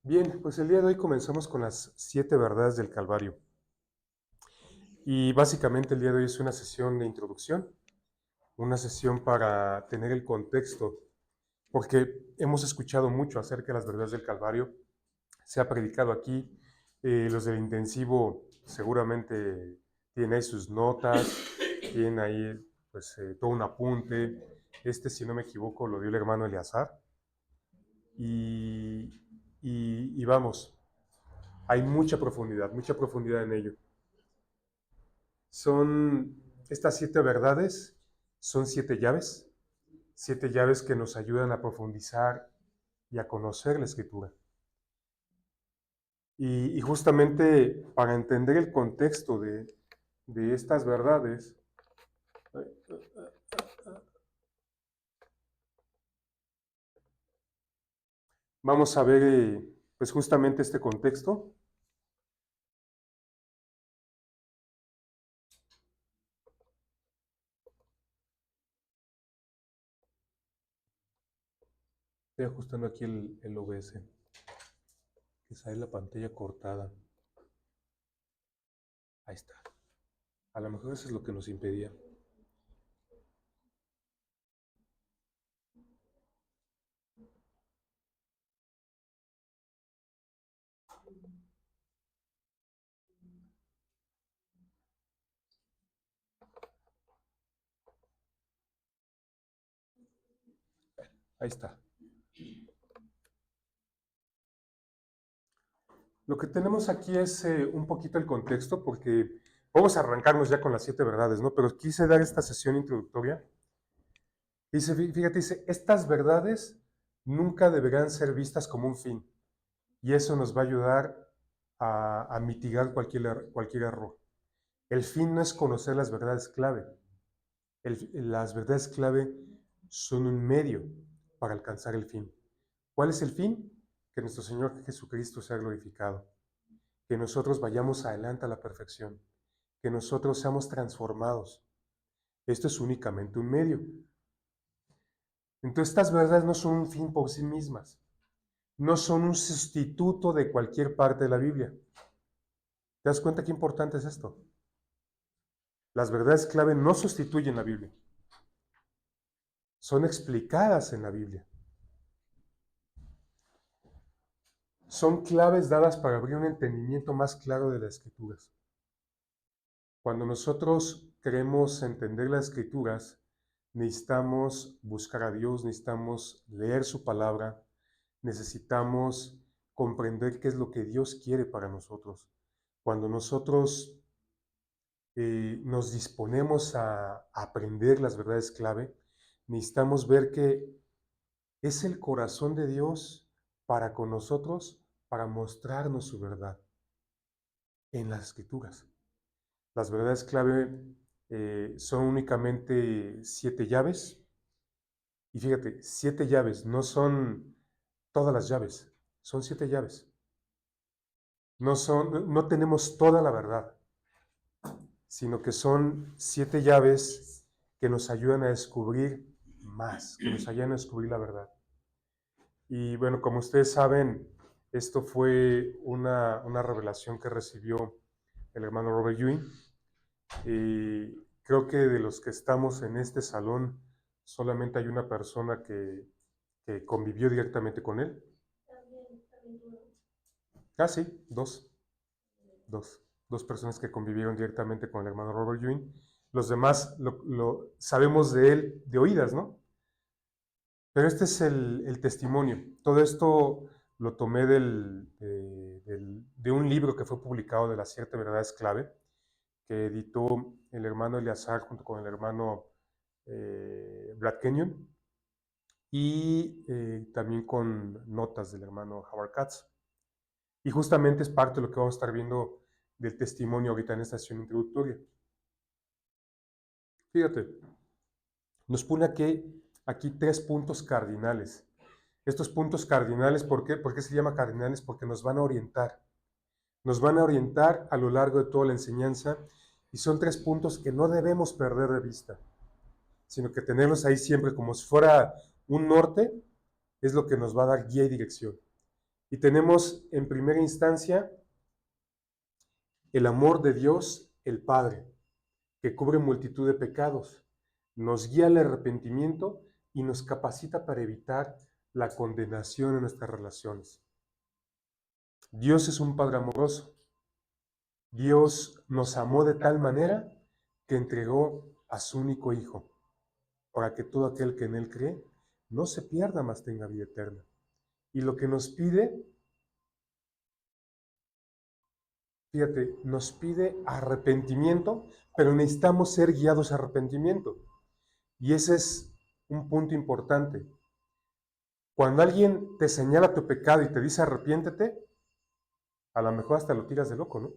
Bien, pues el día de hoy comenzamos con las 7 verdades del Calvario. Y básicamente el día de hoy es una sesión de introducción, una sesión para tener el contexto, porque hemos escuchado mucho acerca de las verdades del Calvario, se ha predicado aquí, los del intensivo seguramente tienen ahí sus notas, tienen ahí pues todo un apunte, si no me equivoco lo dio el hermano Eleazar, y, y vamos, hay mucha profundidad en ello. Son estas 7 verdades, son 7 llaves que nos ayudan a profundizar y a conocer la escritura. Y justamente para entender el contexto de estas verdades, vamos a ver pues justamente este contexto. Estoy ajustando aquí el OBS, que sale la pantalla cortada. Ahí está. A lo mejor eso es lo que nos impedía. Ahí está. Lo que tenemos aquí es un poquito el contexto, porque vamos a arrancarnos ya con las 7 verdades, ¿no? Pero quise dar esta sesión introductoria. Dice, fíjate, dice, estas verdades nunca deberán ser vistas como un fin, y eso nos va a ayudar a mitigar cualquier error. El fin no es conocer las verdades clave. Las verdades clave son un medio para alcanzar el fin. ¿Cuál es el fin? Que nuestro Señor Jesucristo sea glorificado, que nosotros vayamos adelante a la perfección, que nosotros seamos transformados. Esto es únicamente un medio. Entonces, estas verdades no son un fin por sí mismas, no son un sustituto de cualquier parte de la Biblia. ¿Te das cuenta qué importante es esto? Las verdades clave no sustituyen la Biblia, son explicadas en la Biblia. Son claves dadas para abrir un entendimiento más claro de las Escrituras. Cuando nosotros queremos entender las Escrituras, necesitamos buscar a Dios, necesitamos leer su palabra, necesitamos comprender qué es lo que Dios quiere para nosotros. Cuando nosotros nos disponemos a aprender las verdades clave, necesitamos ver que es el corazón de Dios para con nosotros, para mostrarnos su verdad en las Escrituras. Las verdades clave son únicamente 7 llaves. Y fíjate, 7 llaves, no son todas las llaves, son 7 llaves. No tenemos toda la verdad, sino que son 7 llaves que nos ayudan a descubrir más, que nos ayudan a descubrir la verdad. Y bueno, como ustedes saben, esto fue una revelación que recibió el hermano Robert Ewing. Y creo que de los que estamos en este salón, solamente hay una persona que convivió directamente con él. Ah, sí, dos personas que convivieron directamente con el hermano Robert Ewing. Los demás lo sabemos de él de oídas, ¿no? Pero este es el testimonio. Todo esto lo tomé de un libro que fue publicado de las 7 verdades clave, que editó el hermano Eleazar junto con el hermano Brad Kenyon, y también con notas del hermano Howard Katz. Y justamente es parte de lo que vamos a estar viendo del testimonio ahorita en esta sesión introductoria. Fíjate, nos pone aquí 3 puntos cardinales. Estos puntos cardinales, ¿por qué se llama cardinales? Porque nos van a orientar. Nos van a orientar a lo largo de toda la enseñanza, y son 3 puntos que no debemos perder de vista, sino que tenerlos ahí siempre como si fuera un norte, es lo que nos va a dar guía y dirección. Y tenemos en primera instancia el amor de Dios, el Padre, que cubre multitud de pecados, nos guía al arrepentimiento y nos capacita para evitar la condenación en nuestras relaciones. Dios es un Padre amoroso. Dios nos amó de tal manera que entregó a su único Hijo, para que todo aquel que en Él cree no se pierda, mas tenga vida eterna. Y lo que nos pide, fíjate, nos pide arrepentimiento, pero necesitamos ser guiados a arrepentimiento. Y ese es un punto importante. Cuando alguien te señala tu pecado y te dice arrepiéntete, a lo mejor hasta lo tiras de loco, ¿no?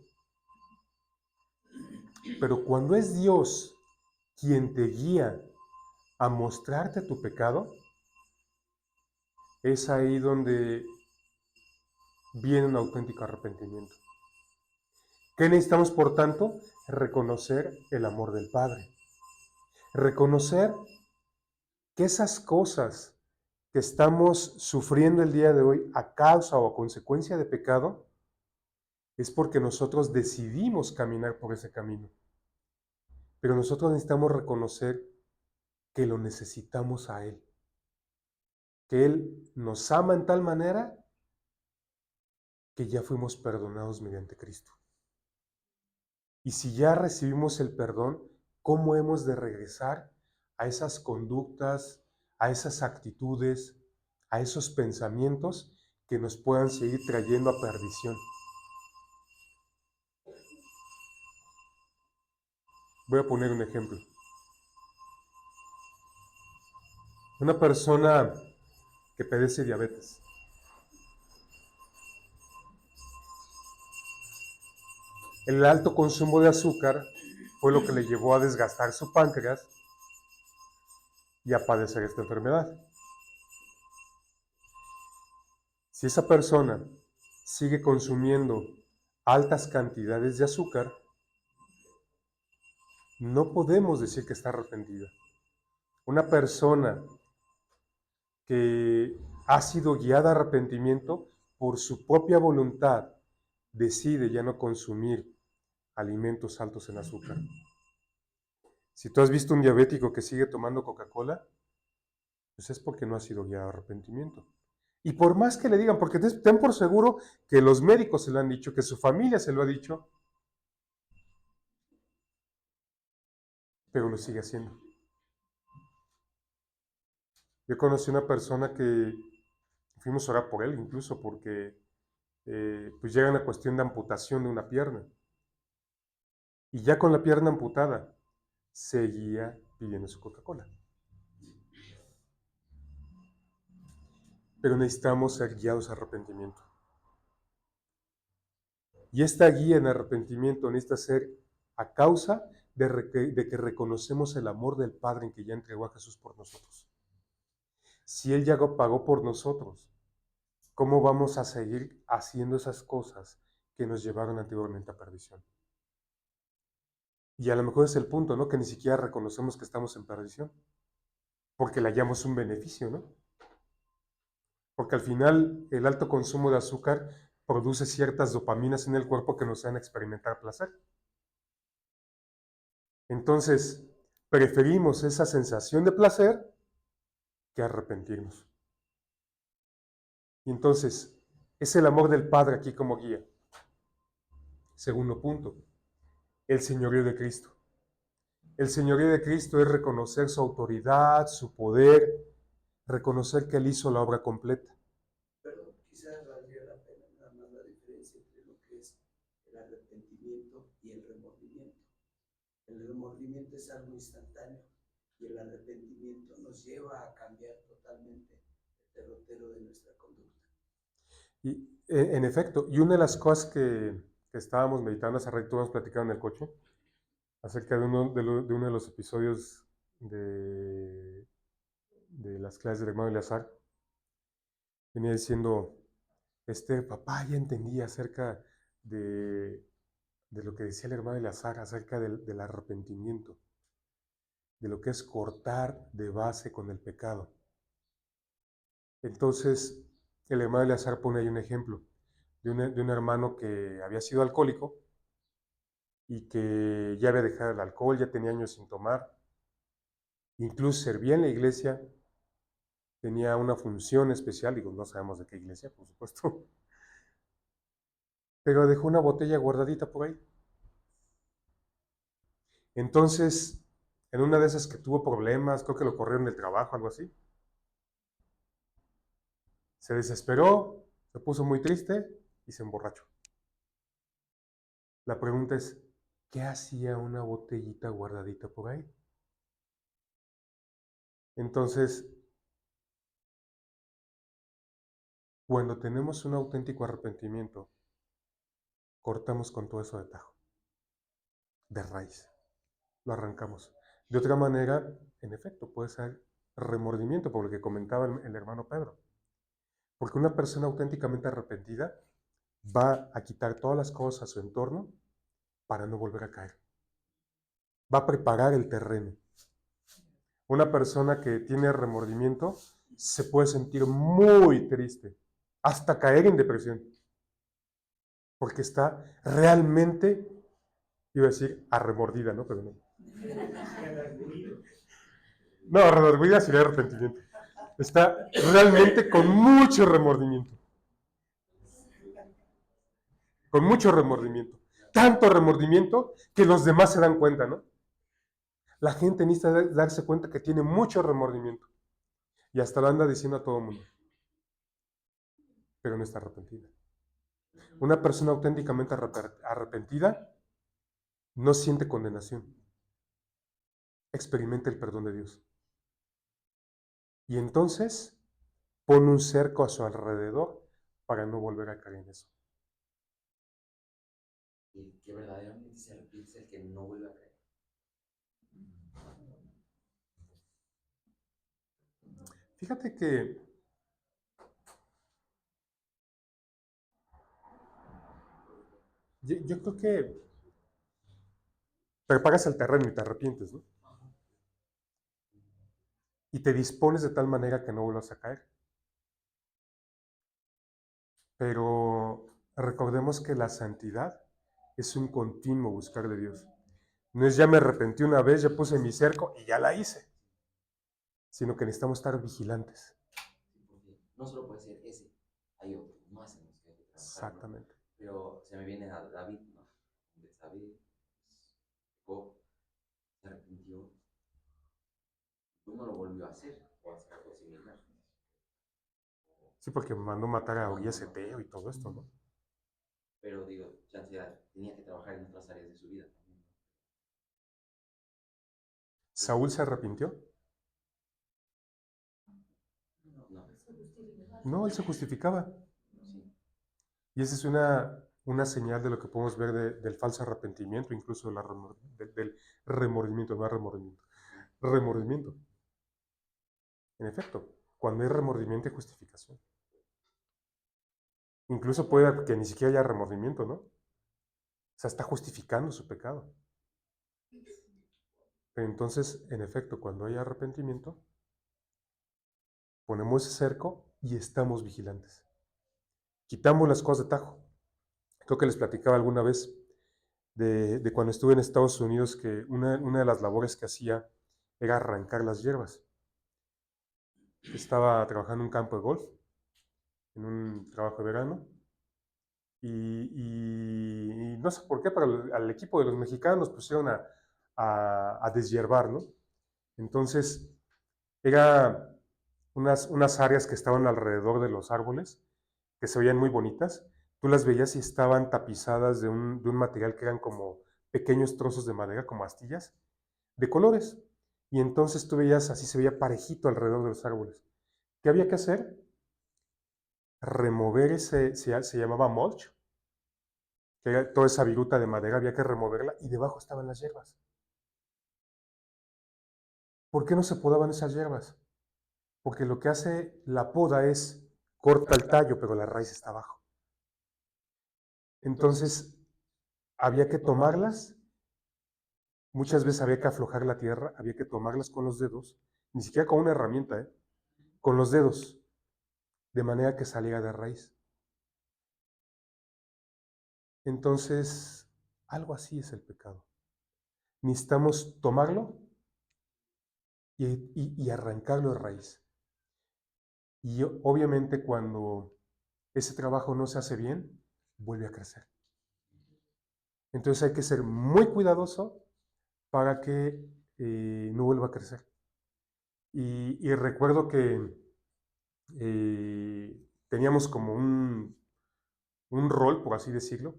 Pero cuando es Dios quien te guía a mostrarte tu pecado, es ahí donde viene un auténtico arrepentimiento. ¿Qué necesitamos, por tanto? Reconocer el amor del Padre. Reconocer que esas cosas que estamos sufriendo el día de hoy a causa o a consecuencia de pecado, es porque nosotros decidimos caminar por ese camino. Pero nosotros necesitamos reconocer que lo necesitamos a Él. Que Él nos ama en tal manera que ya fuimos perdonados mediante Cristo. Y si ya recibimos el perdón, ¿cómo hemos de regresar a esas conductas, a esas actitudes, a esos pensamientos que nos puedan seguir trayendo a perdición? Voy a poner un ejemplo. Una persona que padece diabetes. El alto consumo de azúcar fue lo que le llevó a desgastar su páncreas y a padecer esta enfermedad. Si esa persona sigue consumiendo altas cantidades de azúcar, no podemos decir que está arrepentida. Una persona que ha sido guiada a arrepentimiento por su propia voluntad decide ya no consumir alimentos altos en azúcar. Si tú has visto un diabético que sigue tomando Coca-Cola, pues es porque no ha sido guiado a arrepentimiento. Y por más que le digan, porque ten por seguro que los médicos se lo han dicho, que su familia se lo ha dicho, pero lo sigue haciendo. Yo conocí una persona que fuimos a orar por él, incluso porque pues llega una cuestión de amputación de una pierna. Y ya con la pierna amputada, seguía pidiendo su Coca-Cola. Pero necesitamos ser guiados a arrepentimiento. Y esta guía en arrepentimiento necesita ser a causa de que reconocemos el amor del Padre en que ya entregó a Jesús por nosotros. Si Él ya pagó por nosotros, ¿cómo vamos a seguir haciendo esas cosas que nos llevaron anteriormente a perdición? Y a lo mejor es el punto, ¿no? Que ni siquiera reconocemos que estamos en perdición, porque le hallamos un beneficio, ¿no? Porque al final el alto consumo de azúcar produce ciertas dopaminas en el cuerpo que nos hacen experimentar placer. Entonces, preferimos esa sensación de placer que arrepentirnos. Y entonces, es el amor del Padre aquí como guía. Segundo punto, el señorío de Cristo. El señorío de Cristo es reconocer su autoridad, su poder, reconocer que Él hizo la obra completa. Pero quizás valdría la pena nada más la diferencia entre lo que es el arrepentimiento y el remordimiento. El remordimiento es algo instantáneo y el arrepentimiento nos lleva a cambiar totalmente el derrotero de nuestra conducta. Y en efecto, y una de las cosas que estábamos meditando hace rato, hemos platicado en el coche, acerca de uno de los episodios de las clases del hermano Eleazar, venía diciendo, papá ya entendía acerca de lo que decía el hermano Eleazar, acerca del arrepentimiento, de lo que es cortar de base con el pecado. Entonces, el hermano Eleazar pone ahí un ejemplo de un hermano que había sido alcohólico y que ya había dejado el alcohol, ya tenía años sin tomar, incluso servía en la iglesia, tenía una función especial, digo, no sabemos de qué iglesia, por supuesto, pero dejó una botella guardadita por ahí. Entonces, en una de esas que tuvo problemas, creo que lo corrieron del trabajo, algo así, se desesperó, se puso muy triste y se emborrachó. La pregunta es, ¿qué hacía una botellita guardadita por ahí? Entonces, cuando tenemos un auténtico arrepentimiento, cortamos con todo eso de tajo, de raíz, lo arrancamos. De otra manera, en efecto, puede ser remordimiento, por lo que comentaba el hermano Pedro. Porque una persona auténticamente arrepentida va a quitar todas las cosas a su entorno para no volver a caer. Va a preparar el terreno. Una persona que tiene remordimiento se puede sentir muy triste, hasta caer en depresión, porque está realmente, iba a decir, arremordida, ¿no? Pero no. No, remordida sería arrepentimiento. Está realmente con mucho remordimiento. Con mucho remordimiento. Tanto remordimiento que los demás se dan cuenta, ¿no? La gente necesita darse cuenta que tiene mucho remordimiento. Y hasta lo anda diciendo a todo el mundo. Pero no está arrepentida. Una persona auténticamente arrepentida no siente condenación. Experimenta el perdón de Dios. Y entonces pone un cerco a su alrededor para no volver a caer en eso. Y el que verdaderamente se arrepiente es el que no vuelve a caer. Fíjate que yo creo que preparas el terreno y te arrepientes, ¿no? Y te dispones de tal manera que no vuelvas a caer. Pero recordemos que la santidad es un continuo buscar de Dios. No es ya me arrepentí una vez, ya puse mi cerco y ya la hice. Sino que necesitamos estar vigilantes. Porque no solo puede ser ese, hay otros más en los que hay que trabajar. Exactamente. ¿No? Pero se me viene a David, ¿no? De David, Jacob, se arrepintió, pues no lo volvió a hacer o a hacer algo similar. Sí, porque mandó matar a Urias Eteo y todo esto, ¿no? Pero digo, chance tenía que trabajar en otras áreas de su vida también. ¿Saúl se arrepintió? No. No, él se justificaba. Sí. Y esa es una señal de lo que podemos ver del falso arrepentimiento, incluso del remordimiento, no remordimiento. Remordimiento. En efecto, cuando hay remordimiento y justificación. Incluso puede que ni siquiera haya remordimiento, ¿no? O sea, está justificando su pecado. Pero entonces, en efecto, cuando hay arrepentimiento, ponemos ese cerco y estamos vigilantes. Quitamos las cosas de tajo. Creo que les platicaba alguna vez de cuando estuve en Estados Unidos que una de las labores que hacía era arrancar las hierbas. Estaba trabajando en un campo de golf, en un trabajo de verano, y no sé por qué, pero al equipo de los mexicanos pusieron a deshiervar, ¿no? Entonces, era unas áreas que estaban alrededor de los árboles, que se veían muy bonitas. Tú las veías y estaban tapizadas de un material que eran como pequeños trozos de madera, como astillas, de colores. Y entonces tú veías, así se veía parejito alrededor de los árboles. ¿Qué había que hacer? Remover se llamaba mulch, que era toda esa viruta de madera, había que removerla y debajo estaban las hierbas. ¿Por qué no se podaban esas hierbas? Porque lo que hace la poda es corta el tallo, pero la raíz está abajo. Entonces, había que tomarlas, muchas veces había que aflojar la tierra, había que tomarlas con los dedos, ni siquiera con una herramienta, con los dedos, de manera que saliera de raíz. Entonces, algo así es el pecado. Necesitamos tomarlo y arrancarlo de raíz. Y obviamente cuando ese trabajo no se hace bien, vuelve a crecer. Entonces hay que ser muy cuidadoso para que no vuelva a crecer. Y recuerdo que teníamos como un rol, por así decirlo,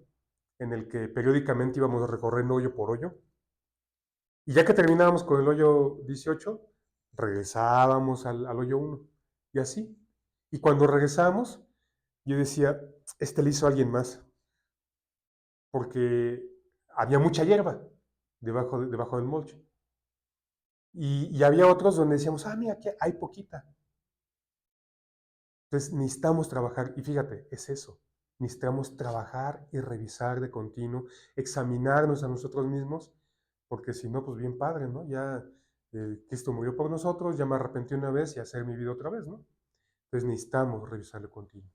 en el que periódicamente íbamos recorriendo hoyo por hoyo. Y ya que terminábamos con el hoyo 18, regresábamos al hoyo 1. Y así. Y cuando regresábamos, yo decía, le hizo alguien más. Porque había mucha hierba debajo del mulch. Y había otros donde decíamos, mira, aquí hay poquita. Entonces necesitamos trabajar, y fíjate, es eso. Necesitamos trabajar y revisar de continuo, examinarnos a nosotros mismos, porque si no, pues bien padre, ¿no? Ya Cristo murió por nosotros, ya me arrepentí una vez y hacer mi vida otra vez, ¿no? Entonces necesitamos revisarlo continuo.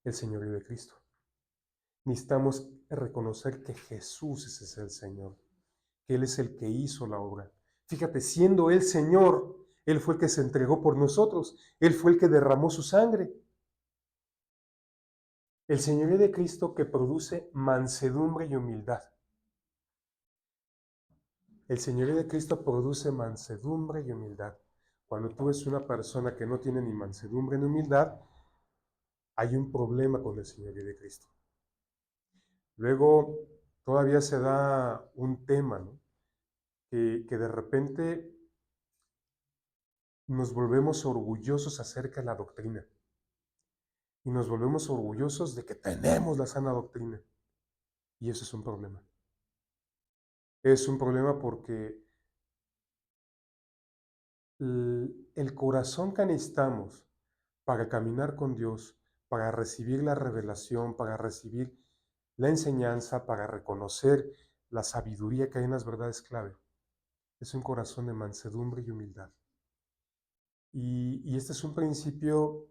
El señorío de Cristo. Necesitamos reconocer que Jesús es el Señor, que Él es el que hizo la obra. Fíjate, siendo Él Señor, Él fue el que se entregó por nosotros, Él fue el que derramó su sangre. El señorío de Cristo que produce mansedumbre y humildad. El señorío de Cristo produce mansedumbre y humildad. Cuando tú ves una persona que no tiene ni mansedumbre ni humildad, hay un problema con el señorío de Cristo. Luego, todavía se da un tema, ¿no? que de repente nos volvemos orgullosos acerca de la doctrina. Y nos volvemos orgullosos de que tenemos la sana doctrina. Y eso es un problema. Es un problema porque el corazón que necesitamos para caminar con Dios, para recibir la revelación, para recibir la enseñanza, para reconocer la sabiduría que hay en las verdades clave, es un corazón de mansedumbre y humildad. Y este es un principio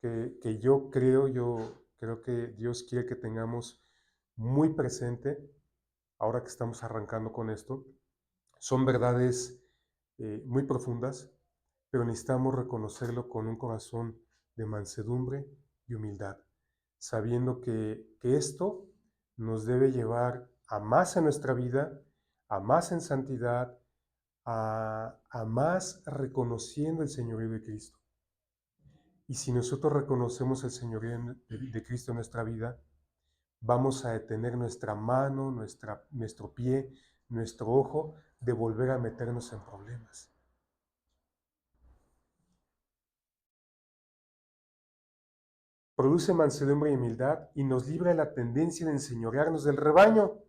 que yo creo que Dios quiere que tengamos muy presente ahora que estamos arrancando con esto. Son verdades muy profundas, pero necesitamos reconocerlo con un corazón de mansedumbre y humildad, sabiendo que esto nos debe llevar a más en nuestra vida, a más en santidad, a más reconociendo el señorío de Cristo. Y si nosotros reconocemos el señorío de Cristo en nuestra vida, vamos a detener nuestra mano, nuestro pie, nuestro ojo de volver a meternos en problemas. Produce mansedumbre y humildad y nos libra de la tendencia de enseñorearnos del rebaño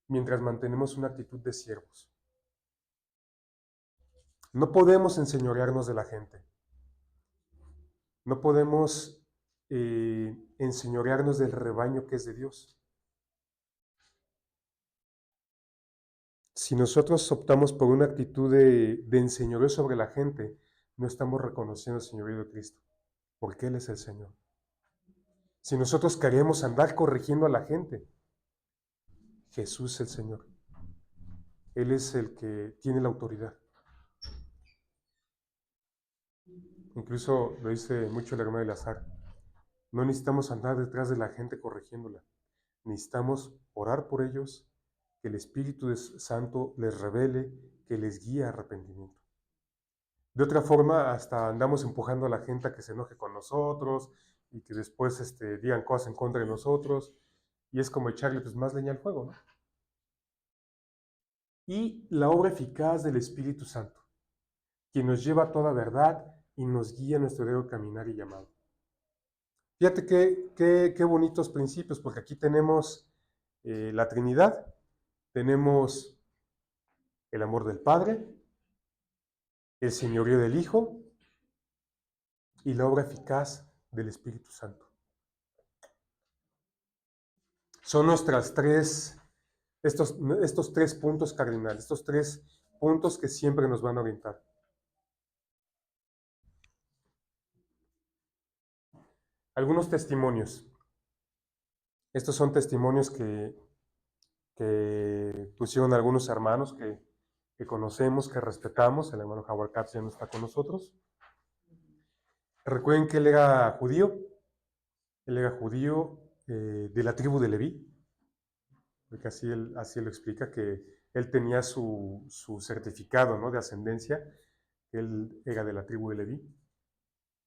mientras mantenemos una actitud de siervos. No podemos enseñorearnos de la gente. No podemos enseñorearnos del rebaño que es de Dios. Si nosotros optamos por una actitud de enseñoreo sobre la gente, no estamos reconociendo el señorío de Cristo, porque Él es el Señor. Si nosotros queremos andar corrigiendo a la gente, Jesús es el Señor. Él es el que tiene la autoridad. Incluso lo dice mucho el hermano Eleazar. No necesitamos andar detrás de la gente corrigiéndola. Necesitamos orar por ellos, que el Espíritu Santo les revele, que les guíe a arrepentimiento. De otra forma, hasta andamos empujando a la gente a que se enoje con nosotros y que después digan cosas en contra de nosotros. Y es como echarle pues, más leña al fuego, ¿no? Y la obra eficaz del Espíritu Santo, quien nos lleva a toda verdad y nos guía a nuestro deber caminar y llamado. Fíjate qué bonitos principios, porque aquí tenemos la Trinidad, tenemos el amor del Padre, el señorío del Hijo y la obra eficaz del Espíritu Santo. Son estos tres puntos cardinales, estos tres puntos que siempre nos van a orientar. algunos testimonios. Estos son testimonios que pusieron algunos hermanos que conocemos, que respetamos. El hermano Howard Katz ya no está con nosotros. Recuerden que él era judío. Él era judío de la tribu de Leví. Porque así lo explica, que él tenía su certificado, ¿no?, de ascendencia. Él era de la tribu de Leví.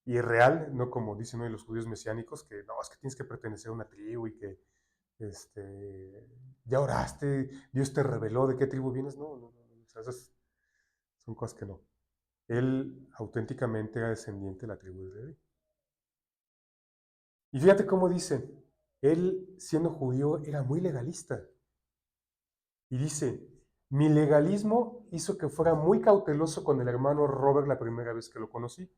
Y es real, no como dicen hoy los judíos mesiánicos, que no, es que tienes que pertenecer a una tribu y que ya oraste, Dios te reveló de qué tribu vienes. No. O sea, esas son cosas que no. Él auténticamente era descendiente de la tribu de Leví. Y fíjate cómo dice, él siendo judío era muy legalista. Y dice, mi legalismo hizo que fuera muy cauteloso con el hermano Robert la primera vez que lo conocí.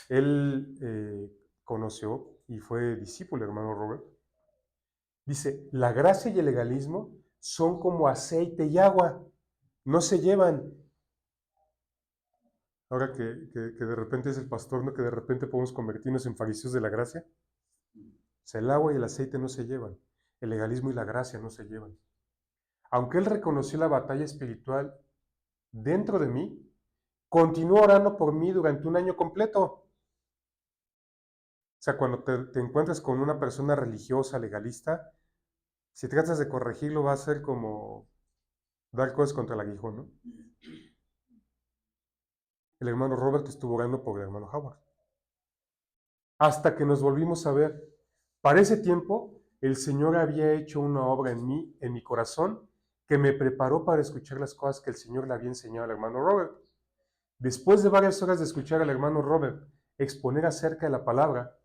Él conoció y fue discípulo del hermano Robert. Dice, la gracia y el legalismo son como aceite y agua, no se llevan. Ahora que de repente es el pastor, ¿no?, que de repente podemos convertirnos en fariseos de la gracia. O sea, el agua y el aceite no se llevan, el legalismo y la gracia no se llevan. Aunque él reconoció la batalla espiritual dentro de mí, continuó orando por mí durante un año completo. O sea, cuando te encuentras con una persona religiosa, legalista, si tratas de corregirlo va a ser como dar cosas contra el aguijón, ¿no? El hermano Robert estuvo orando por el hermano Howard. Hasta que nos volvimos a ver. Para ese tiempo, el Señor había hecho una obra en mí, en mi corazón, que me preparó para escuchar las cosas que el Señor le había enseñado al hermano Robert. Después de varias horas de escuchar al hermano Robert exponer acerca de la palabra,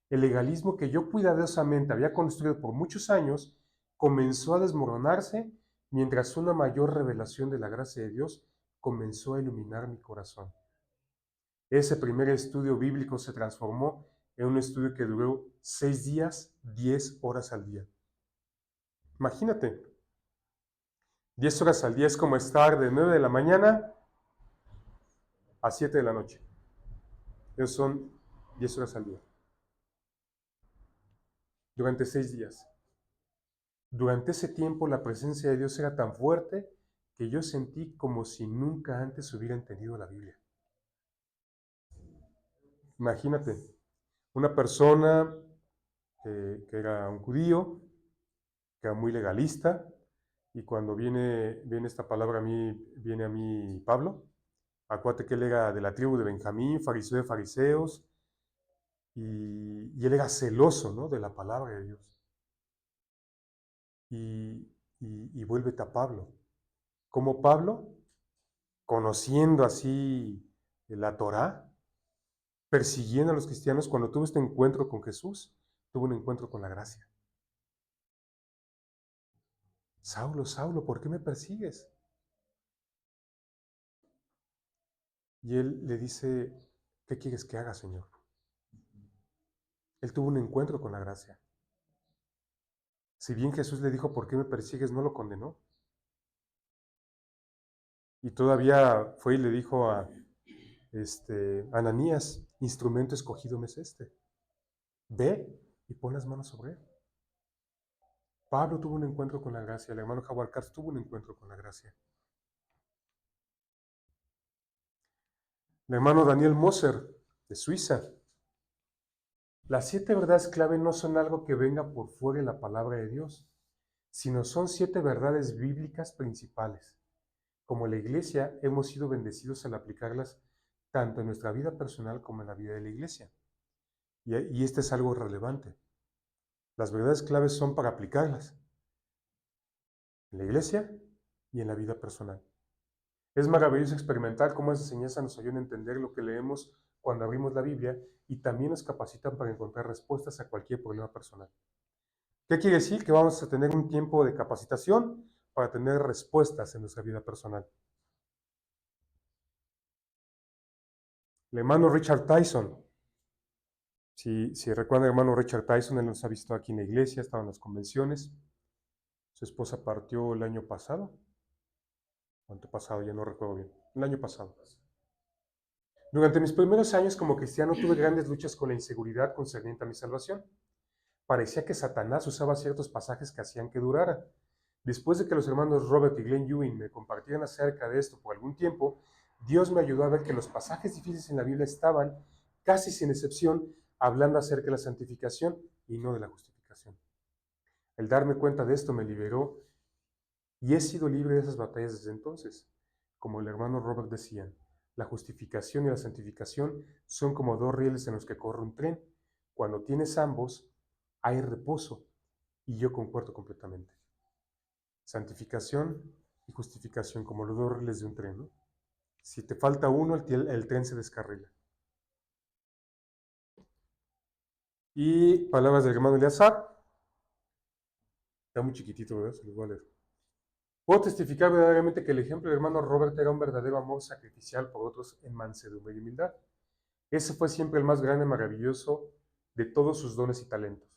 el legalismo que yo cuidadosamente había construido por muchos años comenzó a desmoronarse mientras una mayor revelación de la gracia de Dios comenzó a iluminar mi corazón. Ese primer estudio bíblico se transformó en un estudio que duró 6 días, 10 horas al día. Imagínate, 10 horas al día es como estar de 9 de la mañana a 7 de la noche. Esos son 10 horas al día. Durante 6 días. Durante ese tiempo la presencia de Dios era tan fuerte que yo sentí como si nunca antes hubiera entendido la Biblia. Imagínate, una persona que era un judío, que era muy legalista, y cuando viene esta palabra viene a mí Pablo. Acuérdate que él era de la tribu de Benjamín, fariseo de fariseos, y él era celoso, ¿no?, de la palabra de Dios. Y vuélvete a Pablo. Como Pablo, conociendo así la Torá, persiguiendo a los cristianos, cuando tuvo este encuentro con Jesús, tuvo un encuentro con la gracia. Saulo, Saulo, ¿por qué me persigues? Y él le dice, ¿qué quieres que haga, Señor? Él tuvo un encuentro con la gracia. Si bien Jesús le dijo, ¿por qué me persigues?, no lo condenó. Y todavía fue y le dijo a Ananías, instrumento escogido me es este. Ve y pon las manos sobre él. Pablo tuvo un encuentro con la gracia, el hermano Howard Katz tuvo un encuentro con la gracia. El hermano Daniel Moser, de Suiza. Las 7 verdades clave no son algo que venga por fuera de la palabra de Dios, sino son 7 verdades bíblicas principales. Como la iglesia, hemos sido bendecidos al aplicarlas tanto en nuestra vida personal como en la vida de la iglesia. Y este es algo relevante. Las verdades claves son para aplicarlas en la iglesia y en la vida personal. Es maravilloso experimentar cómo esa enseñanza nos ayuda a entender lo que leemos cuando abrimos la Biblia y también nos capacitan para encontrar respuestas a cualquier problema personal. ¿Qué quiere decir? Que vamos a tener un tiempo de capacitación para tener respuestas en nuestra vida personal. El hermano Richard Tyson. Si recuerdan, el hermano Richard Tyson, él nos ha visto aquí en la iglesia, ha estado en las convenciones. Su esposa partió el año pasado. ¿O antepasado? Ya no recuerdo bien. El año pasado. Durante mis primeros años como cristiano tuve grandes luchas con la inseguridad concerniente a mi salvación. Parecía que Satanás usaba ciertos pasajes que hacían que durara. Después de que los hermanos Robert y Glenn Ewing me compartieran acerca de esto por algún tiempo, Dios me ayudó a ver que los pasajes difíciles en la Biblia estaban, casi sin excepción, hablando acerca de la santificación y no de la justificación. El darme cuenta de esto me liberó y he sido libre de esas batallas desde entonces. Como el hermano Robert decía, la justificación y la santificación son como dos rieles en los que corre un tren. Cuando tienes ambos, hay reposo, y yo concuerdo completamente. Santificación y justificación como los dos rieles de un tren, ¿no? Si te falta uno, el tren se descarrila. Y palabras del hermano Eleazar. Está muy chiquitito, ¿verdad? Se los voy a leer. Puedo testificar verdaderamente que el ejemplo del hermano Robert era un verdadero amor sacrificial por otros en mansedumbre y humildad. Ese fue siempre el más grande y maravilloso de todos sus dones y talentos.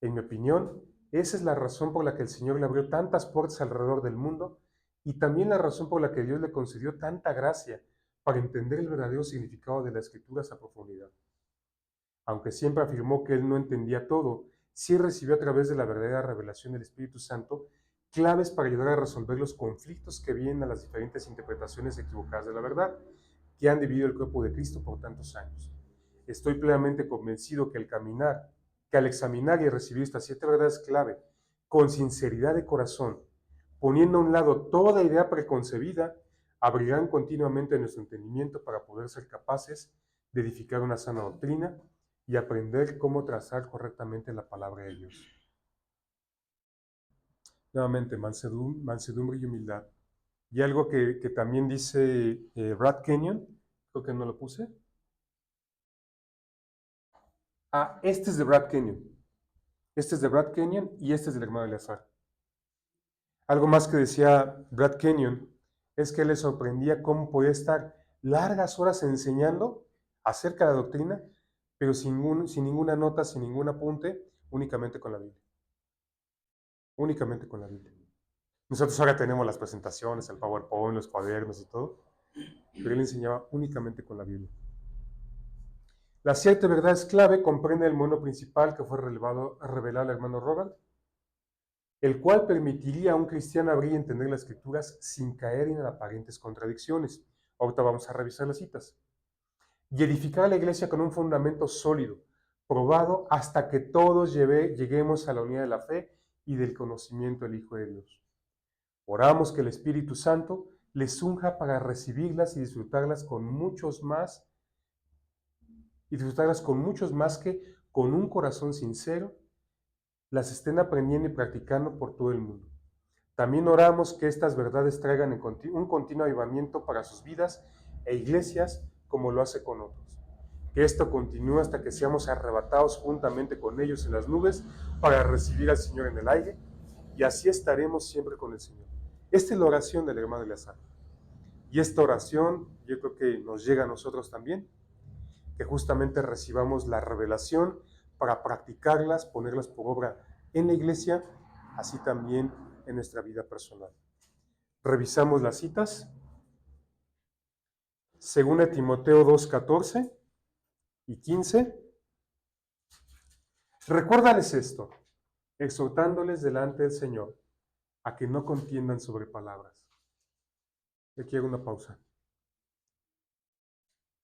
En mi opinión, esa es la razón por la que el Señor le abrió tantas puertas alrededor del mundo y también la razón por la que Dios le concedió tanta gracia para entender el verdadero significado de las Escrituras a profundidad. Aunque siempre afirmó que él no entendía todo, sí recibió a través de la verdadera revelación del Espíritu Santo claves para ayudar a resolver los conflictos que vienen a las diferentes interpretaciones equivocadas de la verdad que han dividido el cuerpo de Cristo por tantos años. Estoy plenamente convencido que al examinar y recibir estas 7 verdades clave con sinceridad de corazón, poniendo a un lado toda idea preconcebida, abrirán continuamente nuestro entendimiento para poder ser capaces de edificar una sana doctrina y aprender cómo trazar correctamente la palabra de Dios. Nuevamente, mansedumbre y humildad. Y algo que también dice Brad Kenyon, creo que no lo puse. Este es de Brad Kenyon. Este es de Brad Kenyon y este es del hermano Eleazar. Algo más que decía Brad Kenyon es que le sorprendía cómo podía estar largas horas enseñando acerca de la doctrina, pero sin ninguna nota, sin ningún apunte, únicamente con la Biblia. Únicamente con la Biblia. Nosotros ahora tenemos las presentaciones, el PowerPoint, los cuadernos y todo, pero él enseñaba únicamente con la Biblia. Las 7 verdades clave comprende el mono principal que fue revelado al hermano Robert, el cual permitiría a un cristiano abrir y entender las Escrituras sin caer en aparentes contradicciones. Ahorita vamos a revisar las citas. Y edificar a la iglesia con un fundamento sólido, probado hasta que todos lleguemos a la unidad de la fe y del conocimiento del Hijo de Dios. Oramos que el Espíritu Santo les unja para recibirlas y disfrutarlas con muchos más que con un corazón sincero las estén aprendiendo y practicando por todo el mundo. También oramos que estas verdades traigan un continuo avivamiento para sus vidas e iglesias como lo hace con otros. Que esto continúe hasta que seamos arrebatados juntamente con ellos en las nubes para recibir al Señor en el aire, y así estaremos siempre con el Señor. Esta es la oración del hermano Eleazar. Y esta oración yo creo que nos llega a nosotros también, que justamente recibamos la revelación para practicarlas, ponerlas por obra en la iglesia, así también en nuestra vida personal. Revisamos las citas. 2 Timoteo 2:14 y 15. Recuérdales esto, exhortándoles delante del Señor a que no contiendan sobre palabras. Aquí hago una pausa.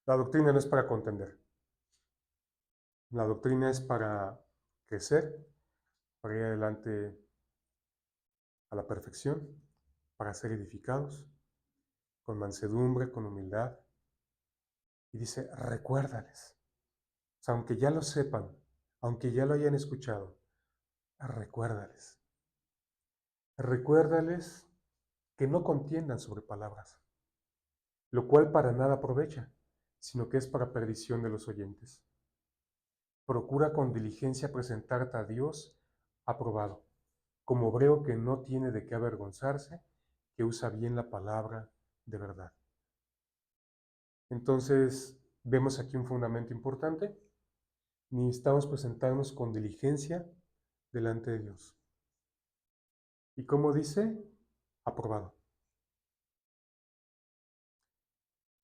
La doctrina no es para contender. La doctrina es para crecer, para ir adelante a la perfección, para ser edificados, con mansedumbre, con humildad. Y dice, recuérdales. O sea, aunque ya lo sepan, aunque ya lo hayan escuchado, recuérdales. Recuérdales que no contiendan sobre palabras, lo cual para nada aprovecha, sino que es para perdición de los oyentes. Procura con diligencia presentarte a Dios aprobado, como obrero que no tiene de qué avergonzarse, que usa bien la palabra de verdad. Entonces, vemos aquí un fundamento importante. Necesitamos presentarnos con diligencia delante de Dios. ¿Y cómo dice? Aprobado.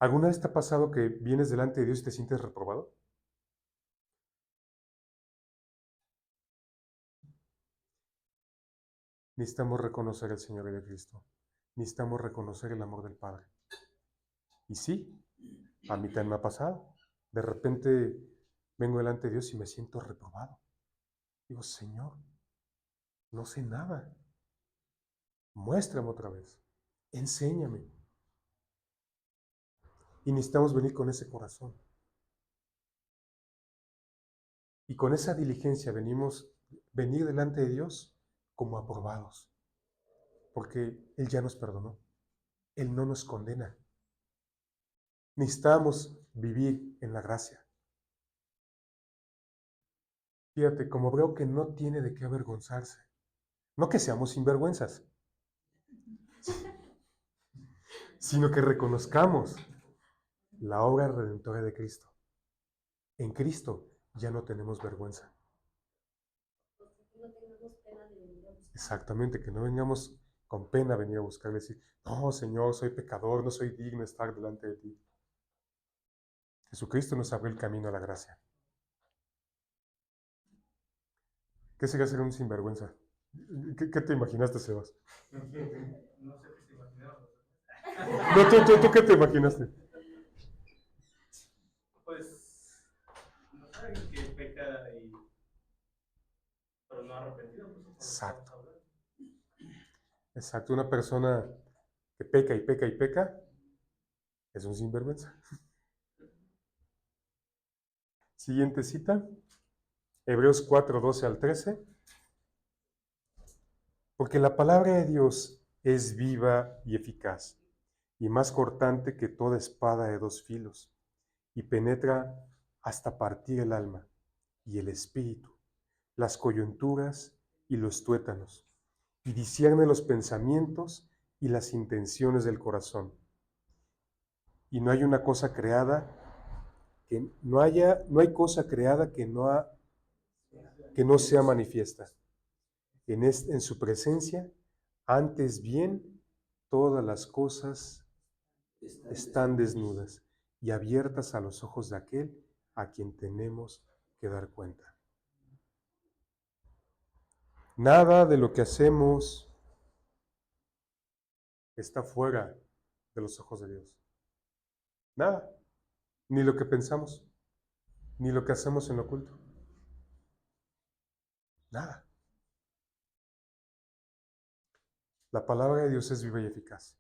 ¿Alguna vez te ha pasado que vienes delante de Dios y te sientes reprobado? Necesitamos reconocer el Señor de Cristo. Necesitamos reconocer el amor del Padre. Y sí, a mí también me ha pasado. De repente vengo delante de Dios y me siento reprobado. Digo, Señor, no sé nada. Muéstrame otra vez. Enséñame. Y necesitamos venir con ese corazón. Y con esa diligencia venir delante de Dios como aprobados. Porque Él ya nos perdonó. Él no nos condena. Necesitamos vivir en la gracia. Fíjate, como veo que no tiene de qué avergonzarse. No que seamos sinvergüenzas, sino que reconozcamos la obra redentora de Cristo. En Cristo ya no tenemos vergüenza. Exactamente, que no vengamos con pena a venir a buscarle y decir, no, Señor, soy pecador, no soy digno de estar delante de ti. Jesucristo nos abrió el camino a la gracia. ¿Qué sería ser un sinvergüenza? ¿Qué te imaginaste, Sebas? No sé qué se imaginaron. No, ¿tú qué te imaginaste? Pues, no sé, alguien que peca pero no arrepentido, pues eso Exacto. estamos hablando. Exacto, una persona que peca y peca y peca es un sinvergüenza. Siguiente cita, Hebreos 4, 12 al 13. Porque la palabra de Dios es viva y eficaz, y más cortante que toda espada de dos filos, y penetra hasta partir el alma y el espíritu, las coyunturas y los tuétanos, y discierne los pensamientos y las intenciones del corazón. Y no hay una cosa creada no hay cosa creada que no sea manifiesta. En su presencia, antes bien, todas las cosas están desnudas y abiertas a los ojos de aquel a quien tenemos que dar cuenta. Nada de lo que hacemos está fuera de los ojos de Dios. Nada. Ni lo que pensamos, ni lo que hacemos en lo oculto. Nada. La palabra de Dios es viva y eficaz.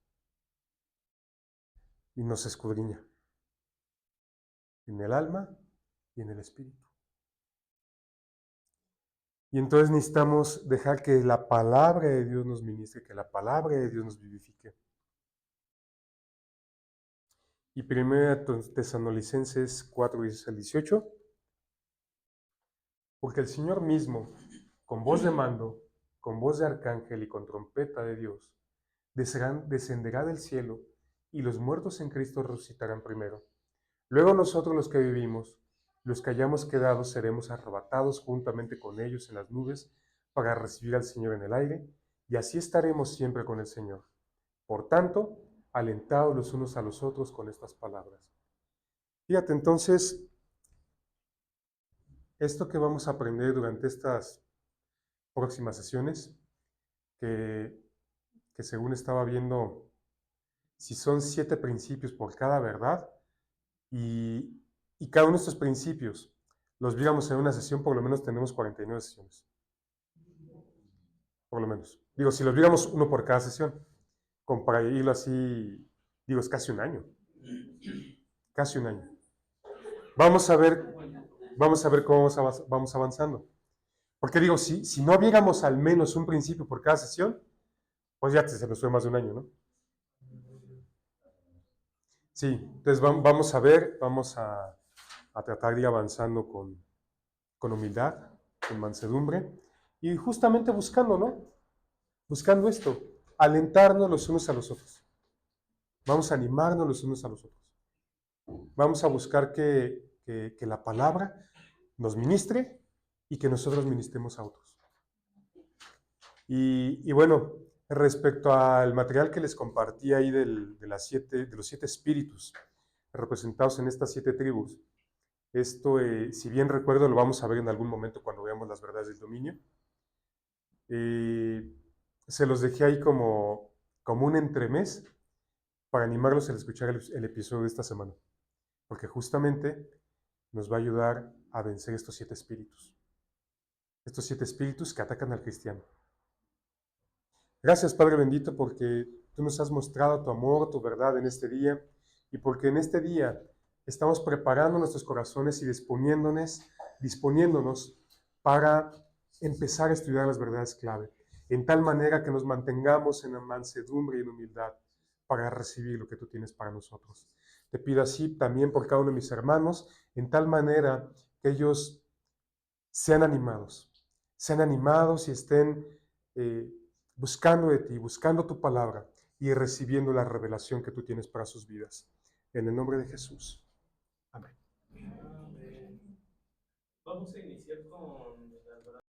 Y nos escudriña en el alma y en el espíritu. Y entonces necesitamos dejar que la palabra de Dios nos ministre, que la palabra de Dios nos vivifique. Y 1 Tesalonicenses 4, 16 al 18. Porque el Señor mismo, con voz de mando, con voz de arcángel y con trompeta de Dios, descenderá del cielo, y los muertos en Cristo resucitarán primero. Luego nosotros los que vivimos, los que hayamos quedado, seremos arrebatados juntamente con ellos en las nubes para recibir al Señor en el aire, y así estaremos siempre con el Señor. Por tanto, alentados los unos a los otros con estas palabras. Fíjate, entonces, esto que vamos a aprender durante estas próximas sesiones, que según estaba viendo, si son 7 principios por cada verdad, y cada uno de estos principios los viéramos en una sesión, por lo menos tenemos 49 sesiones. Por lo menos. Digo, si los viéramos uno por cada sesión, como para irlo así, digo, es casi un año. Casi un año. Vamos a ver cómo vamos avanzando. Porque digo, si no viéramos al menos un principio por cada sesión, pues ya se nos fue más de un año, ¿no? Sí, entonces vamos a ver, vamos a tratar de ir avanzando con humildad, con mansedumbre, y justamente buscando, ¿no? Buscando esto, alentarnos los unos a los otros. Vamos a animarnos los unos a los otros. Vamos a buscar que la palabra nos ministre y que nosotros ministremos a otros. Y bueno, respecto al material que les compartí ahí de los 7 espíritus, representados en estas 7 tribus. Esto, si bien recuerdo, lo vamos a ver en algún momento cuando veamos las verdades del dominio. Se los dejé ahí como un entremés para animarlos a escuchar el episodio de esta semana, porque justamente nos va a ayudar a vencer estos 7 espíritus que atacan al cristiano. Gracias, Padre bendito, porque tú nos has mostrado tu amor, tu verdad en este día, y porque en este día estamos preparando nuestros corazones y disponiéndonos para empezar a estudiar las verdades clave, en tal manera que nos mantengamos en mansedumbre y en humildad para recibir lo que tú tienes para nosotros. Te pido así también por cada uno de mis hermanos, en tal manera que ellos sean animados y estén buscando de ti, buscando tu palabra y recibiendo la revelación que tú tienes para sus vidas. En el nombre de Jesús. Amén. Vamos a iniciar con